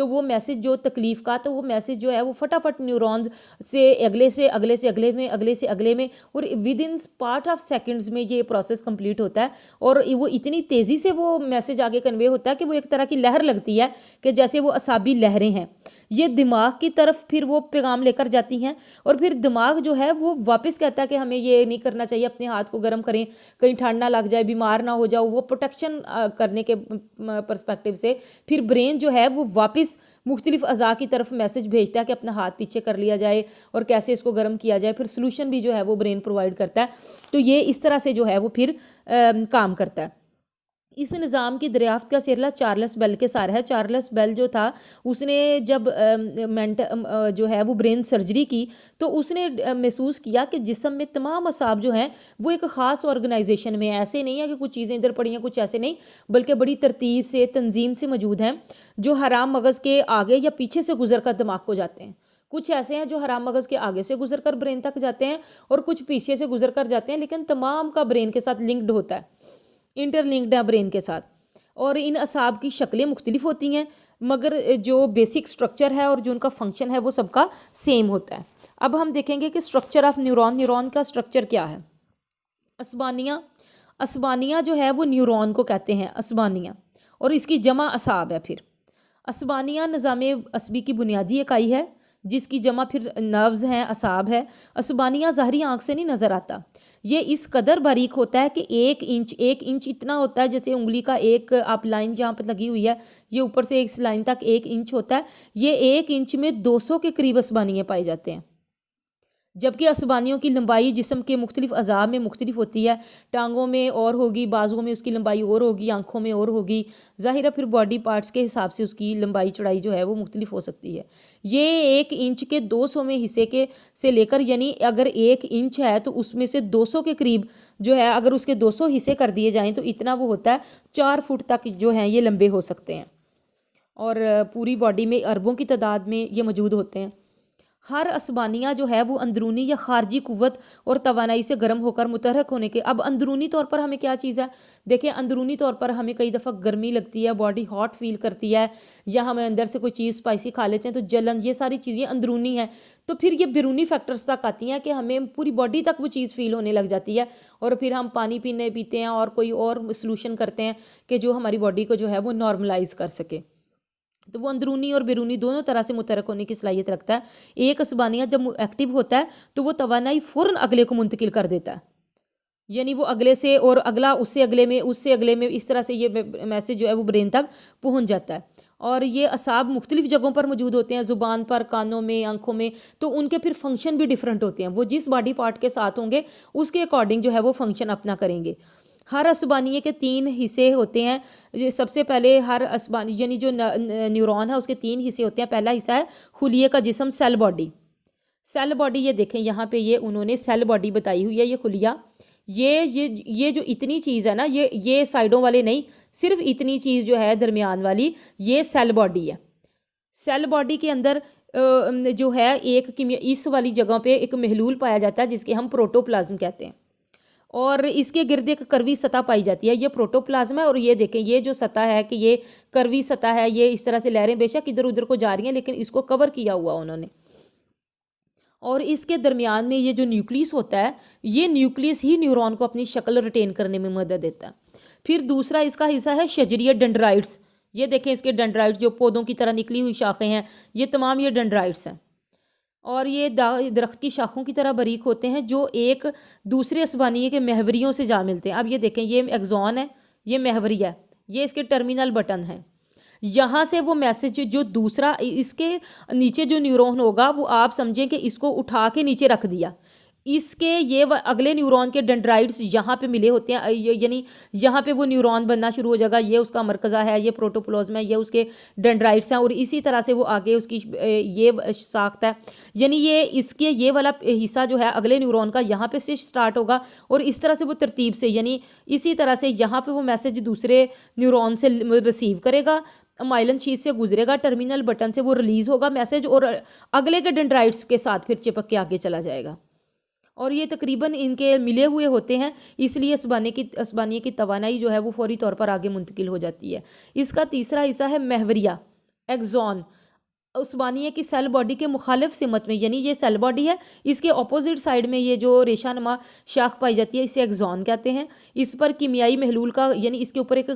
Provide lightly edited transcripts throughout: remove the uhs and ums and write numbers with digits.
تو وہ میسیج جو تکلیف کا تو وہ میسیج جو ہے وہ فٹافٹ نیورونز سے اگلے میں اور with in part of seconds میں یہ پروسیس کمپلیٹ ہوتا ہے اور وہ اتنی تیزی سے وہ میسیج آگے کنوے ہوتا ہے کہ وہ ایک طرح کی لہر لگتی ہے کہ جیسے وہ اعصابی لہریں ہیں. یہ دماغ کی طرف پھر وہ پیغام لے کر جاتی ہیں اور پھر دماغ جو ہے وہ واپس کہتا ہے کہ ہمیں یہ نہیں کرنا چاہیے, اپنے ہاتھ کو گرم کریں, کہیں ٹھنڈ نہ لگ جائے, بیمار نہ ہو جاؤ. وہ پروٹیکشن کرنے کے پرسپیکٹیو سے پھر برین جو ہے وہ واپس مختلف اعضاء کی طرف میسج بھیجتا ہے کہ اپنا ہاتھ پیچھے کر لیا جائے اور کیسے اس کو گرم کیا جائے. پھر سلوشن بھی جو ہے وہ برین پرووائڈ کرتا ہے. تو یہ اس طرح سے جو ہے وہ پھر کام کرتا ہے. اس نظام کی دریافت کا سلسلہ چارلس بیل کے ساتھ ہے. چارلس بیل جو تھا اس نے جب جو ہے وہ برین سرجری کی تو اس نے محسوس کیا کہ جسم میں تمام اعصاب جو ہیں وہ ایک خاص آرگنائزیشن میں ایسے نہیں ہے کہ کچھ چیزیں ادھر پڑی ہیں کچھ ایسے نہیں, بلکہ بڑی ترتیب سے تنظیم سے موجود ہیں جو حرام مغز کے آگے یا پیچھے سے گزر کر دماغ کو جاتے ہیں. کچھ ایسے ہیں جو حرام مغز کے آگے سے گزر کر برین تک جاتے ہیں اور کچھ پیچھے سے گزر کر جاتے ہیں, لیکن تمام کا برین کے ساتھ لنکڈ ہوتا ہے, انٹر لنکڈ ہے برین کے ساتھ. اور ان اعصاب کی شکلیں مختلف ہوتی ہیں مگر جو بیسک سٹرکچر ہے اور جو ان کا فنکشن ہے وہ سب کا سیم ہوتا ہے. اب ہم دیکھیں گے کہ سٹرکچر آف نیورون کا سٹرکچر کیا ہے. اسبانیہ جو ہے وہ نیورون کو کہتے ہیں اسبانیہ, اور اس کی جمع اعصاب ہے. پھر اسبانیہ نظام عصبی کی بنیادی اکائی ہے جس کی جمع پھر نروز ہیں, اعصاب ہے. اسبانیہ ظاہری آنکھ سے نہیں نظر آتا. یہ اس قدر باریک ہوتا ہے کہ ایک انچ اتنا ہوتا ہے جیسے انگلی کا ایک آپ لائن جہاں پہ لگی ہوئی ہے یہ اوپر سے اس لائن تک 1 انچ ہوتا ہے. یہ 1 انچ میں 200 کے قریب اسبانیے پائے جاتے ہیں. جبکہ اسبانیوں کی لمبائی جسم کے مختلف اعضاء میں مختلف ہوتی ہے. ٹانگوں میں اور ہوگی, بازوؤں میں اس کی لمبائی اور ہوگی, آنکھوں میں اور ہوگی. ظاہر ہے پھر باڈی پارٹس کے حساب سے اس کی لمبائی چڑھائی جو ہے وہ مختلف ہو سکتی ہے. یہ 1 انچ کے 200 حصے سے لے کر, یعنی اگر 1 انچ ہے تو اس میں سے 200 کے قریب جو ہے اگر اس کے 200 حصے کر دیے جائیں تو اتنا وہ ہوتا ہے 4 فٹ تک جو ہیں یہ لمبے ہو سکتے ہیں. اور پوری باڈی میں اربوں کی تعداد میں یہ موجود ہوتے ہیں. ہر اسبانیہ جو ہے وہ اندرونی یا خارجی قوت اور توانائی سے گرم ہو کر متحرک ہونے کے. اب اندرونی طور پر ہمیں کیا چیز ہے دیکھیں, اندرونی طور پر ہمیں کئی دفعہ گرمی لگتی ہے, باڈی ہاٹ فیل کرتی ہے, یا ہمیں اندر سے کوئی چیز اسپائسی کھا لیتے ہیں تو جلن, یہ ساری چیزیں اندرونی ہیں. تو پھر یہ بیرونی فیکٹرز تک آتی ہیں کہ ہمیں پوری باڈی تک وہ چیز فیل ہونے لگ جاتی ہے اور پھر ہم پانی پیتے ہیں اور کوئی اور سلوشن کرتے ہیں کہ جو ہماری باڈی کو جو ہے وہ نارملائز کر سکے. تو وہ اندرونی اور بیرونی دونوں طرح سے متحرک ہونے کی صلاحیت رکھتا ہے. ایک اسبانیہ جب ایکٹیو ہوتا ہے تو وہ توانائی فوراً اگلے کو منتقل کر دیتا ہے, یعنی وہ اگلے سے اور اگلا اس سے اگلے میں اس طرح سے یہ میسیج جو ہے وہ برین تک پہنچ جاتا ہے. اور یہ اعصاب مختلف جگہوں پر موجود ہوتے ہیں, زبان پر, کانوں میں, آنکھوں میں. تو ان کے پھر فنکشن بھی ڈیفرنٹ ہوتے ہیں, وہ جس باڈی پارٹ کے ساتھ ہوں گے اس کے اکارڈنگ جو ہے وہ فنکشن اپنا کریں گے. ہر اسبانیے کے 3 حصے ہوتے ہیں. سب سے پہلے ہر اسبانی یعنی جو نیورون ہے اس کے 3 حصے ہوتے ہیں. پہلا حصہ ہے خلیے کا جسم, سیل باڈی. سیل باڈی یہ دیکھیں یہاں پہ یہ انہوں نے سیل باڈی بتائی ہوئی ہے, یہ خلیہ. یہ جو اتنی چیز ہے نا, یہ سائڈوں والے نہیں, صرف اتنی چیز جو ہے درمیان والی, یہ سیل باڈی ہے. سیل باڈی کے اندر جو ہے اس والی جگہ پہ ایک محلول پایا جاتا ہے جس کے ہم پروٹوپلازم کہتے ہیں, اور اس کے گرد ایک کروی سطح پائی جاتی ہے, یہ پروٹوپلازم ہے. اور یہ دیکھیں یہ جو سطح ہے کہ یہ کروی سطح ہے, یہ اس طرح سے لہریں بے شک ادھر ادھر کو جا رہی ہیں لیکن اس کو کور کیا ہوا انہوں نے. اور اس کے درمیان میں یہ جو نیوکلیس ہوتا ہے, یہ نیوکلیس ہی نیورون کو اپنی شکل ریٹین کرنے میں مدد دیتا ہے. پھر دوسرا اس کا حصہ ہے شجریہ ڈنڈرائٹس. یہ دیکھیں اس کے ڈنڈرائٹس جو پودوں کی طرح نکلی ہوئی شاخیں ہیں, یہ تمام یہ ڈنڈرائٹس ہیں. اور یہ درخت کی شاخوں کی طرح باریک ہوتے ہیں جو ایک دوسرے اسبانیے کے محوریوں سے جا ملتے ہیں. اب یہ دیکھیں یہ ایگزون ہے, یہ محوری ہے, یہ اس کے ٹرمینل بٹن ہیں. یہاں سے وہ میسج جو دوسرا اس کے نیچے جو نیورون ہوگا وہ آپ سمجھیں کہ اس کو اٹھا کے نیچے رکھ دیا, اس کے یہ اگلے نیورون کے ڈنڈرائٹس یہاں پہ ملے ہوتے ہیں, یعنی یہاں پہ وہ نیورون بننا شروع ہو جائے گا. یہ اس کا مرکزہ ہے, یہ پروٹوپلازم ہے, یہ اس کے ڈنڈرائٹس ہیں, اور اسی طرح سے وہ آگے اس کی یہ ساخت ہے. یعنی یہ اس کے یہ والا حصہ جو ہے اگلے نیورون کا یہاں پہ سے سٹارٹ ہوگا اور اس طرح سے وہ ترتیب سے, یعنی اسی طرح سے یہاں پہ وہ میسج دوسرے نیورون سے ریسیو کرے گا, مائلن شیت سے گزرے گا, ٹرمینل بٹن سے وہ ریلیز ہوگا میسج اور اگلے کے ڈنڈرائٹس کے ساتھ پھر چپک کے آگے چلا جائے گا. اور یہ تقریباً ان کے ملے ہوئے ہوتے ہیں, اس لیے اسبانیے کی توانائی جو ہے وہ فوری طور پر آگے منتقل ہو جاتی ہے. اس کا تیسرا حصہ ہے محوریہ, ایگزون عثمانیہ کی سیل باڈی کے مخالف سمت میں، یعنی یہ سیل باڈی ہے، اس کے اپوزٹ سائڈ میں یہ جو ریشہ نما شاخ پائی جاتی ہے اسے ایگزون کہتے ہیں۔ اس پر کیمیائی محلول کا، یعنی اس کے اوپر ایک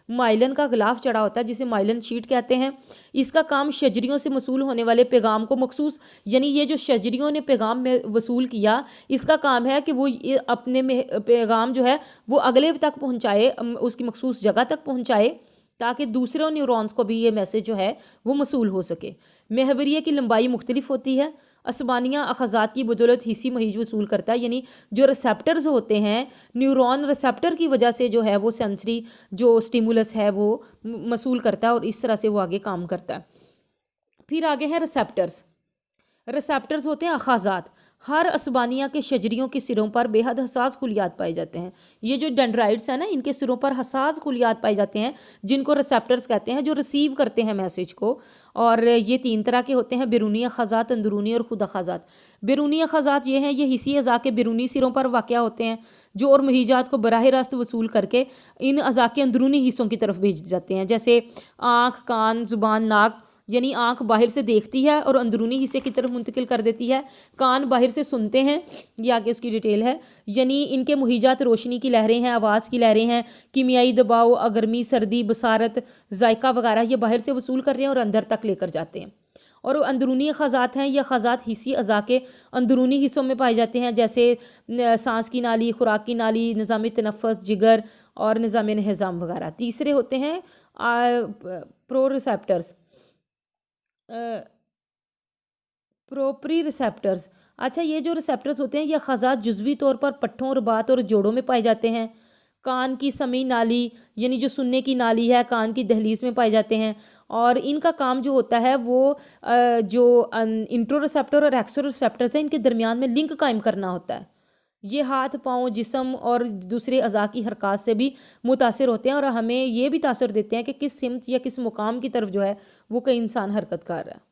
مائلن کا غلاف چڑھا ہوتا ہے جسے مائلن شیٹ کہتے ہیں۔ اس کا کام شجریوں سے موصول ہونے والے پیغام کو مخصوص، یعنی یہ جو شجریوں نے پیغام میں وصول کیا، اس کا کام ہے کہ وہ اپنے پیغام جو ہے وہ اگلے تک پہنچائے، اس کی مخصوص جگہ تک پہنچائے تاکہ دوسرے نیورونز کو بھی یہ میسج جو ہے وہ موصول ہو سکے۔ محوریے کی لمبائی مختلف ہوتی ہے۔ عصبانیہ اخذات کی بدولت حسی مہیج وصول کرتا ہے، یعنی جو ریسیپٹرز ہوتے ہیں، نیورون ریسیپٹر کی وجہ سے جو ہے وہ سینسری جو سٹیمولس ہے وہ موصول کرتا ہے اور اس طرح سے وہ آگے کام کرتا ہے۔ پھر آگے ہے ریسیپٹرز۔ ریسیپٹرز ہوتے ہیں اخاذات۔ ہر عصبانیہ کے شجریوں کے سروں پر بے حد حساس خلیات پائے جاتے ہیں۔ یہ جو ڈینڈرائٹس ہیں نا، ان کے سروں پر حساس خلیات پائے جاتے ہیں جن کو ریسیپٹرز کہتے ہیں، جو ریسیو کرتے ہیں میسج کو۔ اور یہ 3 طرح کے ہوتے ہیں: بیرونی اخاذات، اندرونی اور خود اخاذات۔ بیرونی اخاذات یہ ہیں، یہ حسی اعضاء کے بیرونی سروں پر واقع ہوتے ہیں جو اور مہیجات کو براہ راست وصول کر کے ان اعضاء کے اندرونی حصوں کی طرف بھیج جاتے ہیں، جیسے آنکھ، کان، زبان، ناک۔ یعنی آنکھ باہر سے دیکھتی ہے اور اندرونی حصے کی طرف منتقل کر دیتی ہے، کان باہر سے سنتے ہیں، یہ آگے اس کی ڈیٹیل ہے۔ یعنی ان کے مہیجات روشنی کی لہریں ہیں، آواز کی لہریں ہیں، کیمیائی دباؤ، گرمی، سردی، بصارت، ذائقہ وغیرہ یہ باہر سے وصول کر رہے ہیں اور اندر تک لے کر جاتے ہیں۔ اور اندرونی اخاذات ہیں، یہ اخاذات حسی اعضاء کے اندرونی حصوں میں پائے جاتے ہیں، جیسے سانس کی نالی، خوراک کی نالی، نظام تنفس، جگر اور نظام انہضام وغیرہ۔ تیسرے ہوتے ہیں پرو ریسیپٹرز، پروپری ریسیپٹرز۔ اچھا، یہ جو ریسیپٹرز ہوتے ہیں یہ اخاذات جزوی طور پر پٹھوں، رباط اور جوڑوں میں پائے جاتے ہیں۔ کان کی سمیع نالی، یعنی جو سننے کی نالی ہے، کان کی دہلیز میں پائے جاتے ہیں، اور ان کا کام جو ہوتا ہے وہ جو انٹرو ریسیپٹر اور ایکسو ریسیپٹرز ہیں ان کے درمیان میں لنک قائم کرنا ہوتا ہے۔ یہ ہاتھ، پاؤں، جسم اور دوسرے اعضاء کی حرکات سے بھی متاثر ہوتے ہیں اور ہمیں یہ بھی تاثر دیتے ہیں کہ کس سمت یا کس مقام کی طرف جو ہے وہ کوئی انسان حرکت کر رہا ہے۔